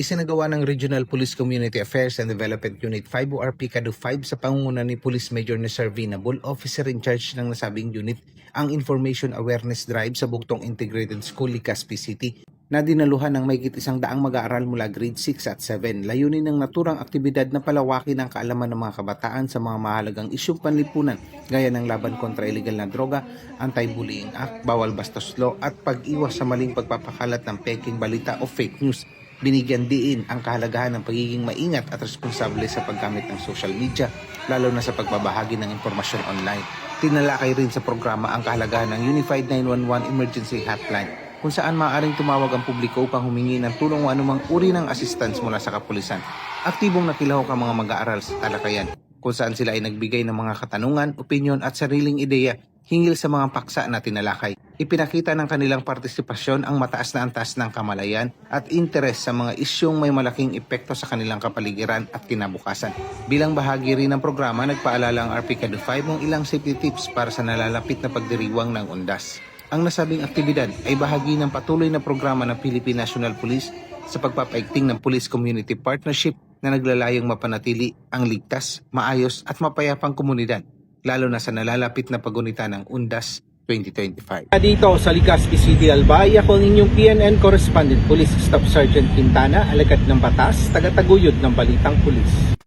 Isinagawa ng Regional Police Community Affairs and Development Unit 5 o RPCADO 5 sa pangunguna ni Police Major Nesar Vinabol, officer in charge ng nasabing unit, ang Information Awareness Drive sa Bugtong Integrated School, Legazpi City, na dinaluhan ng mahigit 100 mag-aaral mula grade 6 at 7. Layunin ng naturang aktibidad na palawakin ang kaalaman ng mga kabataan sa mga mahalagang isyung panlipunan gaya ng laban kontra illegal na droga, Anti-Bullying Act, bawal bastos law at pag-iwas sa maling pagpapakalat ng peking balita o fake news. Binigyan diin ang kahalagahan ng pagiging maingat at responsable sa paggamit ng social media, lalo na sa pagbabahagi ng impormasyon online. Tinalakay rin sa programa ang kahalagahan ng Unified 911 Emergency Hotline, kung saan maaaring tumawag ang publiko upang humingi ng tulong o anumang uri ng assistance mula sa kapulisan. Aktibong nakilahok ang mga mag-aaral sa talakayan, kung saan sila ay nagbigay ng mga katanungan, opinyon at sariling ideya hinggil sa mga paksa na tinalakay. Ipinakita ng kanilang partisipasyon ang mataas na antas ng kamalayan at interes sa mga isyong may malaking epekto sa kanilang kapaligiran at kinabukasan. Bilang bahagi rin ng programa, nagpaalala ang RPCADO 5 ng ilang safety tips para sa nalalapit na pagdiriwang ng undas. Ang nasabing aktibidad ay bahagi ng patuloy na programa ng Philippine National Police sa pagpapaigting ng Police Community Partnership na naglalayong mapanatili ang ligtas, maayos at mapayapang komunidad, lalo na sa nalalapit na pagunita ng UNDAS 2025. Dito sa Legazpi City, Albay, ako ang inyong PNN Correspondent Police Staff Sergeant Quintana, alagad ng batas, tagataguyod ng Balitang Pulis.